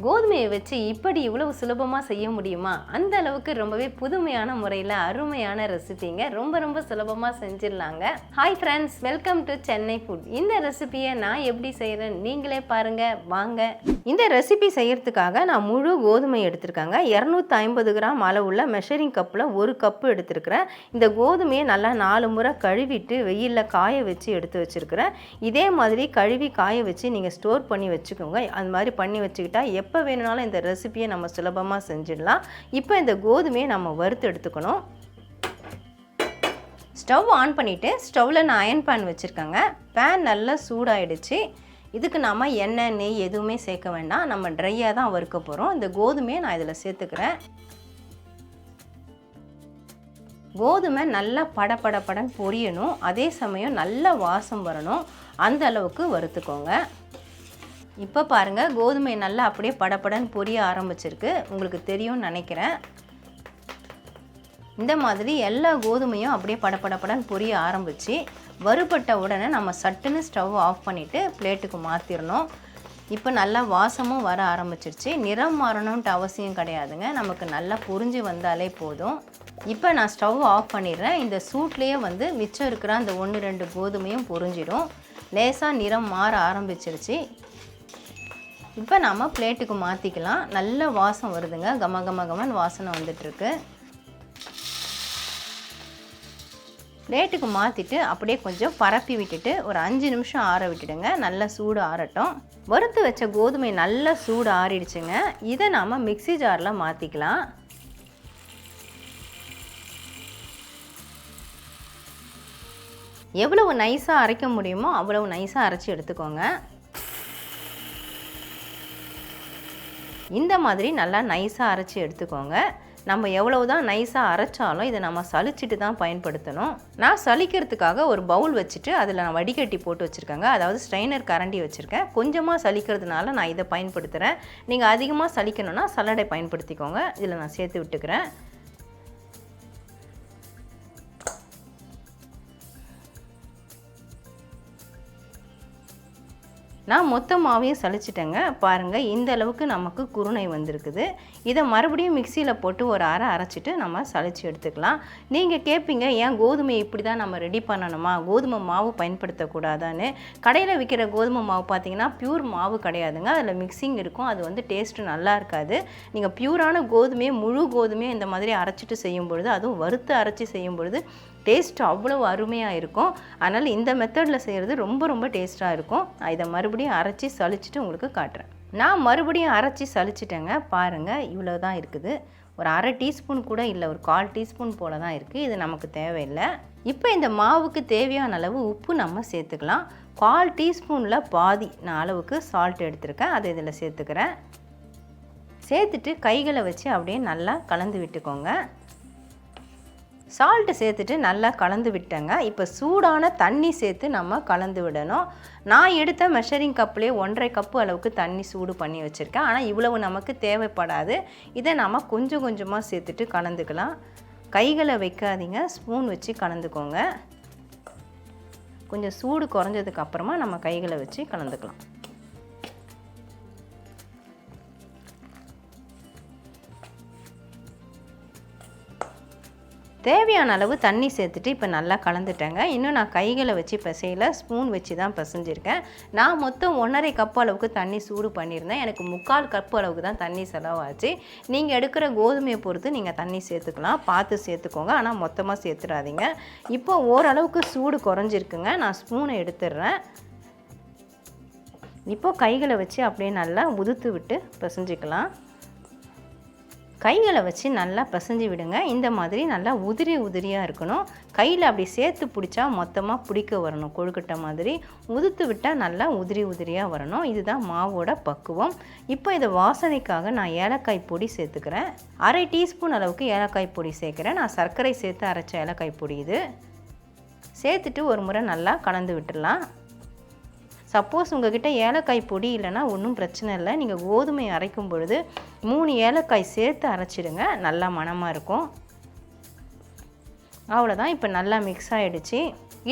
கோதுமையை வச்சு இப்படி இவ்வளவு சுலபமாக செய்ய முடியுமா? அந்த அளவுக்கு ரொம்பவே புதுமையான முறையில் அருமையான ரெசிபிங்க. ரொம்ப சுலபமாக செஞ்சிடலாங்க. Hi friends, welcome to Chennai food. இந்த ரெசிபியை நான் எப்படி செய்கிறேன் நீங்களே பாருங்கள் வாங்க. இந்த ரெசிபி செய்கிறதுக்காக நான் முழு கோதுமை எடுத்திருக்கேங்க. 250 கிராம் அளவுள்ள மெஷரிங் கப்பில் 1 கப்பு எடுத்துருக்கிறேன். இந்த கோதுமையை நல்லா 4 முறை கழுவிட்டு வெயிலில் காய வச்சு எடுத்து வச்சுருக்கிறேன். இதே மாதிரி கழுவி காய வச்சு நீங்கள் ஸ்டோர் பண்ணி வச்சுக்கோங்க. அது மாதிரி பண்ணி வச்சுக்கிட்டா எப்போ வேணுனாலும் இந்த ரெசிபியை நம்ம சுலபமாக செஞ்சிடலாம். இப்போ இந்த கோதுமையை நம்ம வறுத்து எடுத்துக்கணும். ஸ்டவ் ஆன் பண்ணிவிட்டு ஸ்டவ்வில் நான் அயன் பேன் வச்சுருக்கேங்க. பேன் நல்லா சூடாயிடுச்சு. இதுக்கு நாம் எண்ணெய் நெய் எதுவுமே சேர்க்க வேண்டாம். நம்ம ட்ரையாக தான் வறுக்க போகிறோம். இந்த கோதுமையை நான் இதில் சேர்த்துக்கிறேன். கோதுமை நல்லா படன்னு பொரியணும். அதே சமயம் நல்ல வாசம் வரணும். அந்த அளவுக்கு வறுத்துக்கோங்க. இப்போ பாருங்கள், கோதுமை நல்லா அப்படியே படன்னு பொரிய ஆரம்பிச்சிருக்கு. உங்களுக்கு தெரியும்னு நினைக்கிறேன். இந்த மாதிரி எல்லா கோதுமையும் அப்படியே படன்னு பொரிய ஆரம்பித்து வறுபட்ட உடனே நம்ம சட்டுன்னு ஸ்டவ் ஆஃப் பண்ணிவிட்டு பிளேட்டுக்கு மாற்றிடணும். இப்போ நல்லா வாசமும் வர ஆரம்பிச்சிருச்சு. நிறம் மாறணுன்ட்டு அவசியம் கிடையாதுங்க. நமக்கு நல்லா பொரிஞ்சு வந்தாலே போதும். இப்போ நான் ஸ்டவ் ஆஃப் பண்ணிடுறேன். இந்த சூட்லேயே மிச்சம் இருக்கிற அந்த 1-2 கோதுமையும் பொரிஞ்சிடும். லேசாக நிறம் மாற ஆரம்பிச்சிருச்சு. இப்போ நாம் பிளேட்டுக்கு மாற்றிக்கலாம். நல்ல வாசம் வருதுங்க. கமகமன்னு வாசனை வந்துட்டுருக்கு. பிளேட்டுக்கு மாற்றிட்டு அப்படியே கொஞ்சம் பரப்பி விட்டுட்டு ஒரு 5 நிமிஷம் ஆற விட்டுடுங்க. நல்லா சூடு ஆறட்டும். வறுத்து வச்ச கோதுமை நல்லா சூடு ஆறிடுச்சுங்க. இதை நாம் மிக்ஸி ஜாரில் மாற்றிக்கலாம். எவ்வளவு நைஸாக அரைக்க முடியுமோ அவ்வளவு நைஸாக அரைச்சி எடுத்துக்கோங்க. இந்த மாதிரி நல்லா நைஸாக அரைச்சி எடுத்துக்கோங்க. நம்ம எவ்வளவு தான் நைஸாக அரைச்சாலும் இதை நம்ம சலிச்சிட்டு தான் பயன்படுத்தணும். நான் சலிக்கிறதுக்காக ஒரு பவுல் வச்சுட்டு அதில் நான் வடிகட்டி போட்டு வச்சுருக்கேங்க. அதாவது ஸ்ட்ரைனர் கரண்டி வச்சுருக்கேன். கொஞ்சமாக சலிக்கிறதுனால நான் இதை பயன்படுத்துகிறேன். நீங்கள் அதிகமாக சலிக்கணும்னா சல்லடை பயன்படுத்திக்கோங்க. இதில் நான் சேர்த்து விட்டுக்கிறேன். நான் மொத்த மாவையும் சலிச்சிட்டேங்க. பாருங்கள், இந்த அளவுக்கு நமக்கு குருணை வந்திருக்குது. இதை மறுபடியும் மிக்சியில் போட்டு ஒரு அரைச்சிட்டு நம்ம சலிச்சு எடுத்துக்கலாம். நீங்கள் கேட்பீங்க, ஏன் கோதுமை இப்படி தான் நம்ம ரெடி பண்ணணுமா, கோதுமை மாவு பயன்படுத்தக்கூடாதான்னு. கடையில் விற்கிற கோதுமை மாவு பார்த்திங்கன்னா பியூர் மாவு கிடையாதுங்க. அதில் மிக்சிங் இருக்கும். அது டேஸ்ட்டு நல்லா இருக்காது. நீங்கள் பியூரான கோதுமையை முழு கோதுமையை இந்த மாதிரி அரைச்சிட்டு செய்யும் பொழுது, அதுவும் வறுத்து அரைச்சி செய்யும் பொழுது டேஸ்ட் அவ்வளோ அருமையாக இருக்கும். அதனால் இந்த மெத்தடில் செய்கிறது ரொம்ப டேஸ்ட்டாக இருக்கும். நான் இதை மறுபடியும் அரைச்சி சலிச்சுட்டு உங்களுக்கு காட்டுறேன். நான் மறுபடியும் அரைச்சி சலிச்சிட்டேங்க. பாருங்கள், இவ்வளோ தான் இருக்குது. ஒரு 1/2 டீஸ்பூன் கூட இல்லை, ஒரு 1/4 டீஸ்பூன் போல் தான் இருக்குது. இது நமக்கு தேவையில்லை. இப்போ இந்த மாவுக்கு தேவையான அளவு உப்பு நம்ம சேர்த்துக்கலாம். 1/4 டீஸ்பூனில் பாதி நான் அளவுக்கு சால்ட் எடுத்துருக்கேன். அதை இதில் சேர்த்துக்கிறேன். சேர்த்துட்டு கைகளை வச்சு அப்படியே நல்லா கலந்து விட்டுக்கோங்க. சால்ட்டு சேர்த்துட்டு நல்லா கலந்து விட்டேங்க. இப்போ சூடான தண்ணி சேர்த்து நம்ம கலந்து விடணும். நான் எடுத்த மெஷரிங் கப்லேயே 1.5 கப்பு அளவுக்கு தண்ணி சூடு பண்ணி வச்சுருக்கேன். ஆனால் இவ்வளவு நமக்கு தேவைப்படாது. இதை நம்ம கொஞ்சமாக சேர்த்துட்டு கலந்துக்கலாம். கைகளை வைக்காதீங்க, ஸ்பூன் வச்சு கலந்துக்கோங்க. கொஞ்சம் சூடு குறைஞ்சதுக்கு அப்புறமா நம்ம கைகளை வச்சு கலந்துக்கலாம். தேவையான அளவு தண்ணி சேர்த்துட்டு இப்போ நல்லா கலந்துட்டேங்க. இன்னும் நான் கைகளை வச்சு பிசையில், ஸ்பூன் வச்சு தான் பிசைஞ்சிருக்கேன். நான் மொத்தம் 1.5 கப்பு அளவுக்கு தண்ணி சூடு பண்ணியிருந்தேன். எனக்கு 3/4 கப்பு அளவுக்கு தான் தண்ணி செலவாச்சு. நீங்கள் எடுக்கிற கோதுமையை பொறுத்து நீங்கள் தண்ணி சேர்த்துக்கலாம். பார்த்து சேர்த்துக்கோங்க, ஆனால் மொத்தமாக சேர்த்துடாதீங்க. இப்போ ஓரளவுக்கு சூடு குறைஞ்சிருக்குங்க. நான் ஸ்பூனை எடுத்துடுறேன். இப்போது கைகளை வச்சு அப்படியே நல்லா உதுத்து விட்டு பிசைஞ்சிக்கலாம். கைகளை வச்சு நல்லா பிசைஞ்சு விடுங்க. இந்த மாதிரி நல்லா உதிரியாக இருக்கணும். கையில் அப்படி சேர்த்து பிடிச்சா மொத்தமாக பிடிக்க வரணும். கொழுக்கட்டை மாதிரி உதுத்து விட்டால் நல்லா உதிரியாக வரணும். இதுதான் மாவோட பக்குவம். இப்போ இதை வாசனைக்காக நான் ஏலக்காய் பொடி சேர்த்துக்கிறேன். 1/2 டீஸ்பூன் அளவுக்கு ஏலக்காய் பொடி சேர்க்குறேன். நான் சர்க்கரை சேர்த்து அரைச்ச ஏலக்காய் பொடி இது. சேர்த்துட்டு ஒரு முறை நல்லா கலந்து விட்டுடலாம். சப்போஸ் உங்கள்கிட்ட ஏலக்காய் பொடி இல்லைன்னா ஒன்றும் பிரச்சனை இல்லை. நீங்கள் கோதுமை அரைக்கும் பொழுது 3 ஏலக்காய் சேர்த்து அரைச்சிடுங்க. நல்லா மணமாக இருக்கும். அவ்வளோதான். இப்போ நல்லா மிக்ஸ் ஆகிடுச்சு.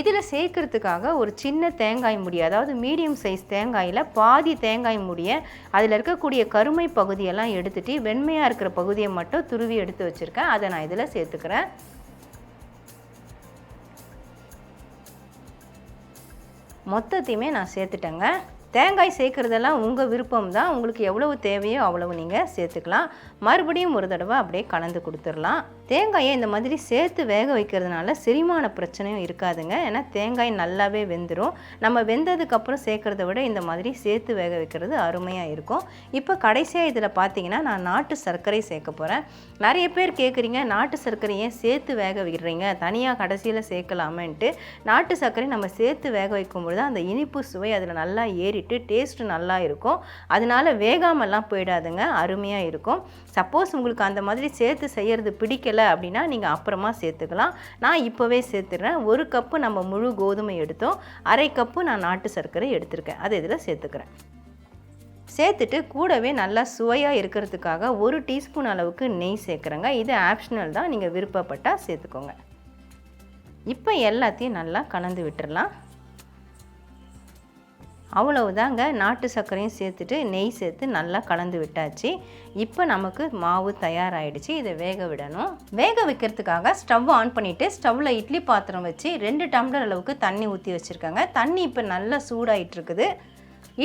இதில் சேர்க்கறதுக்காக ஒரு சின்ன தேங்காய் முடி, அதாவது மீடியம் சைஸ் தேங்காயில் பாதி தேங்காய் முடியை அதில் இருக்கக்கூடிய கருமை பகுதியெல்லாம் எடுத்துகிட்டு வெண்மையாக இருக்கிற பகுதியை மட்டும் துருவி எடுத்து வச்சுருக்கேன். அதை நான் இதில் சேர்த்துக்கிறேன். மொத்தத்தையுமே நான் சேர்த்துட்டேங்க. தேங்காய் சேர்க்குறதெல்லாம் உங்கள் விருப்பம் தான். உங்களுக்கு எவ்வளவு தேவையோ அவ்வளவு நீங்கள் சேர்த்துக்கலாம். மறுபடியும் ஒரு தடவை அப்படியே கலந்து கொடுத்துடலாம். தேங்காயை இந்த மாதிரி சேர்த்து வேக வைக்கிறதுனால செரிமான பிரச்சனையும் இருக்காதுங்க. ஏன்னா தேங்காய் நல்லாவே வெந்துடும். நம்ம வெந்ததுக்கப்புறம் சேர்க்குறத விட இந்த மாதிரி சேர்த்து வேக வைக்கிறது அருமையாக இருக்கும். இப்போ கடைசியாக இதில் பார்த்தீங்கன்னா நான் நாட்டு சர்க்கரை சேர்க்க போகிறேன். நிறைய பேர் கேட்குறீங்க, நாட்டு சர்க்கரையை சேர்த்து வேக வைக்கிறீங்க, தனியாக கடைசியில் சேர்க்கலாமேன்ட்டு. நாட்டு சர்க்கரை நம்ம சேர்த்து வேக வைக்கும்பொழுது அந்த இனிப்பு சுவை அதில் நல்லா ஏறிட்டு டேஸ்ட்டு நல்லா இருக்கும். அதனால வேகாமல்லாம் போயிடாதுங்க, அருமையாக இருக்கும். சப்போஸ் உங்களுக்கு அந்த மாதிரி சேர்த்து செய்கிறது பிடிக்கல அப்படின்னா நீங்கள் அப்புறமா சேர்த்துக்கலாம். நான் இப்போவே சேர்த்துடுறேன். 1 கப்பு நம்ம முழு கோதுமை எடுத்தோம், 1/2 கப்பு நான் நாட்டு சர்க்கரை எடுத்திருக்கேன். அதை இதில் சேர்த்துக்கிறேன். சேர்த்துட்டு கூடவே நல்லா சுவையாக இருக்கிறதுக்காக 1 டீஸ்பூன் அளவுக்கு நெய் சேர்க்குறேங்க. இது ஆப்ஷனல் தான், நீங்கள் விருப்பப்பட்டால் சேர்த்துக்கோங்க. இப்போ எல்லாத்தையும் நல்லா கலந்து விட்டுடலாம். அவ்வளவுதாங்க. நாட்டு சர்க்கரையும் சேர்த்துட்டு நெய் சேர்த்து நல்லா கலந்து விட்டாச்சு. இப்போ நமக்கு மாவு தயாராகிடுச்சு. இதை வேக விடணும். வேக வைக்கிறதுக்காக ஸ்டவ் ஆன் பண்ணிவிட்டு ஸ்டவ்வில் இட்லி பாத்திரம் வச்சு 2 டம்ளர் அளவுக்கு தண்ணி ஊற்றி வச்சுருக்காங்க. தண்ணி இப்போ நல்லா சூடாகிட்டு இருக்குது.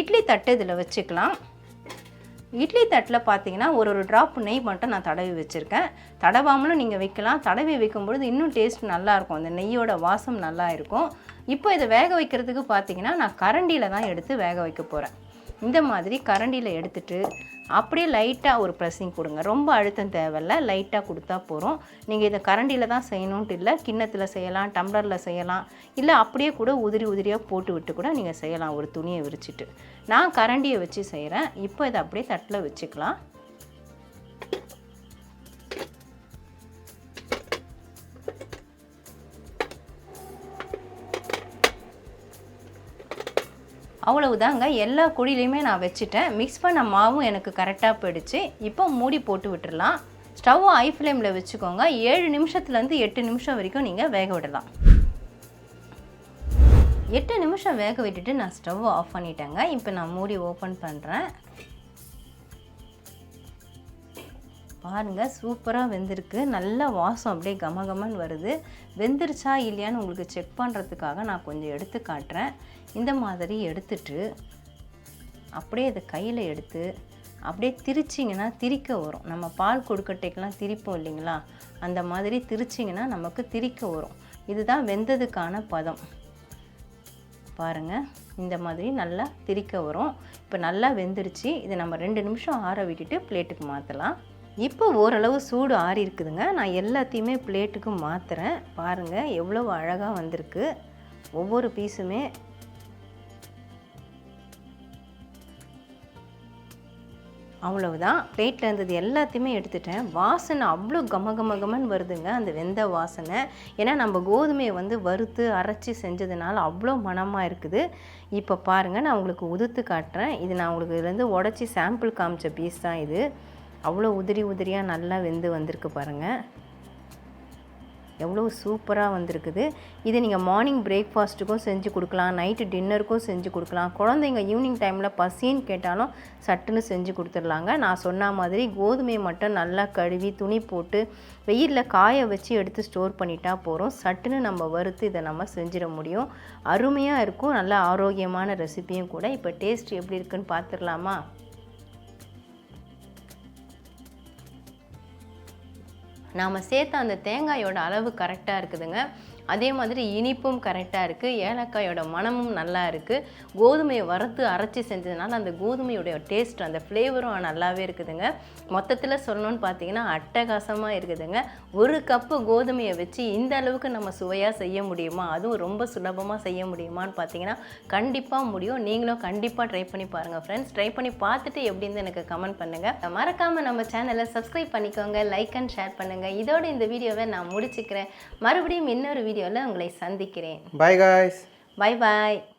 இட்லி தட்டு இதில் வச்சுக்கலாம். இட்லி தட்டில் பார்த்தீங்கன்னா ஒரு ட்ராப் நெய் மட்டும் நான் தடவி வச்சுருக்கேன். தடவாமலும் நீங்கள் வைக்கலாம். தடவி வைக்கும்பொழுது இன்னும் டேஸ்ட் நல்லாயிருக்கும், அந்த நெய்யோட வாசம் நல்லா இருக்கும். இப்போ இதை வேக வைக்கிறதுக்கு பார்த்தீங்கன்னா நான் கரண்டியில் தான் எடுத்து வேக வைக்க போகிறேன். இந்த மாதிரி கரண்டியில் எடுத்துட்டு அப்படியே லைட்டாக ஒரு ப்ரெஸ்ஸிங் கொடுங்க. ரொம்ப அழுத்தம் தேவையில்லை, லைட்டாக கொடுத்தா போகிறோம். நீங்கள் இதை கரண்டியில் தான் செய்யணுன்ட்டு இல்லை, கிண்ணத்தில் செய்யலாம், டம்ளரில் செய்யலாம், இல்லை அப்படியே கூட உதிரி உதிரியாக போட்டு விட்டு கூட நீங்கள் செய்யலாம் ஒரு துணியை விரிச்சிட்டு. நான் கரண்டியை வச்சு செய்கிறேன். இப்போ இதை அப்படியே தட்டில் வச்சுக்கலாம். அவ்வளவுதாங்க. எல்லா குழிலையுமே நான் வச்சுட்டேன். மிக்ஸ் பண்ண மாவும் எனக்கு கரெக்டாக போயிடுச்சு. இப்போ மூடி போட்டு விட்டுடலாம். ஸ்டவ் ஹை ஃப்ளேமில் வச்சுக்கோங்க. 7 நிமிஷத்துலேருந்து 8 நிமிஷம் வரைக்கும் நீங்கள் வேக விடலாம். 8 நிமிஷம் வேக விட்டுட்டு நான் ஸ்டவ் ஆஃப் பண்ணிட்டேங்க. இப்போ நான் மூடி ஓப்பன் பண்ணுறேன். பாருங்கள், சூப்பராக வெந்திருக்கு. நல்ல வாசம் அப்படியே கமகமன்னு வருது. வெந்துருச்சா இல்லையான்னு உங்களுக்கு செக் பண்ணுறதுக்காக நான் கொஞ்சம் எடுத்து காட்டுறேன். இந்த மாதிரி எடுத்துட்டு அப்படியே அதை கையில் எடுத்து அப்படியே திரிச்சிங்கன்னா திரிக்க வரும். நம்ம பால் கொழுக்கட்டைக்கெல்லாம் திரிப்போம் இல்லைங்களா, அந்த மாதிரி திரிச்சிங்கன்னா நமக்கு திரிக்க வரும். இதுதான் வெந்ததுக்கான பதம். பாருங்கள், இந்த மாதிரி நல்லா திரிக்க வரும். இப்போ நல்லா வெந்துருச்சு. இதை நம்ம 2 நிமிஷம் ஆற விட்டுட்டு பிளேட்டுக்கு மாற்றலாம். இப்போ ஓரளவு சூடு ஆறி இருக்குதுங்க. நான் எல்லாத்தையுமே பிளேட்டுக்கு மாற்றுறேன். பாருங்கள் எவ்வளோ அழகாக வந்திருக்கு ஒவ்வொரு பீஸுமே. அவ்வளவுதான். பிளேட்டில் இருந்தது எல்லாத்தையுமே எடுத்துட்டேன். வாசனை அவ்வளோ கமகமகமன்னு வருதுங்க, அந்த வெந்த வாசனை. ஏன்னா நம்ம கோதுமையை வறுத்து அரைச்சி செஞ்சதுனால அவ்வளோ மணமாக இருக்குது. இப்போ பாருங்கள், நான் உங்களுக்கு உதுத்து காட்டுறேன். இது நான் உங்களுக்கு இதுலேருந்து உடச்சி சாம்பிள் காமிச்ச பீஸ் தான் இது. அவ்வளோ உதிரி உதிரியாக நல்லா வெந்து வந்திருக்கு பாருங்கள். எவ்வளோ சூப்பராக வந்திருக்குது. இதை நீங்கள் மார்னிங் பிரேக்ஃபாஸ்ட்டுக்கும் செஞ்சு கொடுக்கலாம், நைட்டு டின்னருக்கும் செஞ்சு கொடுக்கலாம். குழந்தைங்க ஈவினிங் டைமில் பசின்னு கேட்டாலும் சட்டுன்னு செஞ்சு கொடுத்துடலாங்க. நான் சொன்ன மாதிரி கோதுமையை மட்டும் நல்லா கழுவி துணி போட்டு வெயிலில் காய வச்சு எடுத்து ஸ்டோர் பண்ணிட்டா போகிறோம். சட்டுன்னு நம்ம வறுத்து இதை நம்ம செஞ்சிட முடியும். அருமையாக இருக்கும். நல்ல ஆரோக்கியமான ரெசிபியும் கூட. இப்போ டேஸ்ட் எப்படி இருக்குன்னு பார்த்துடலாமா? நாம் சேர்த்த அந்த தேங்காயோட அளவு கரெக்டாக இருக்குதுங்க. அதே மாதிரி இனிப்பும் கரெக்டாக இருக்குது. ஏலக்காயோட மணமும் நல்லா இருக்குது. கோதுமையை வறுத்து அரைச்சி செஞ்சதுனால அந்த கோதுமையோடைய டேஸ்ட், அந்த ஃப்ளேவரும் நல்லாவே இருக்குதுங்க. மொத்தத்தில் சொல்லணும்னு பார்த்தீங்கன்னா அட்டகாசமாக இருக்குதுங்க. 1 கப்பு கோதுமையை வச்சு இந்த அளவுக்கு நம்ம சுவையாக செய்ய முடியுமா? அதுவும் ரொம்ப சுலபமாக செய்ய முடியுமான்னு பார்த்தீங்கன்னா கண்டிப்பாக முடியும். நீங்களும் கண்டிப்பாக ட்ரை பண்ணி பாருங்கள் ஃப்ரெண்ட்ஸ். ட்ரை பண்ணி பார்த்துட்டு எப்படின்னு எனக்கு கமெண்ட் பண்ணுங்கள். மறக்காமல் நம்ம சேனலை சப்ஸ்கிரைப் பண்ணிக்கோங்க, லைக் அண்ட் ஷேர் பண்ணுங்கள். இதோட இந்த வீடியோவை நான் முடிச்சுக்கிறேன். மறுபடியும் இன்னொரு வீடியோவில் உங்களை சந்திக்கிறேன். Bye guys. Bye bye.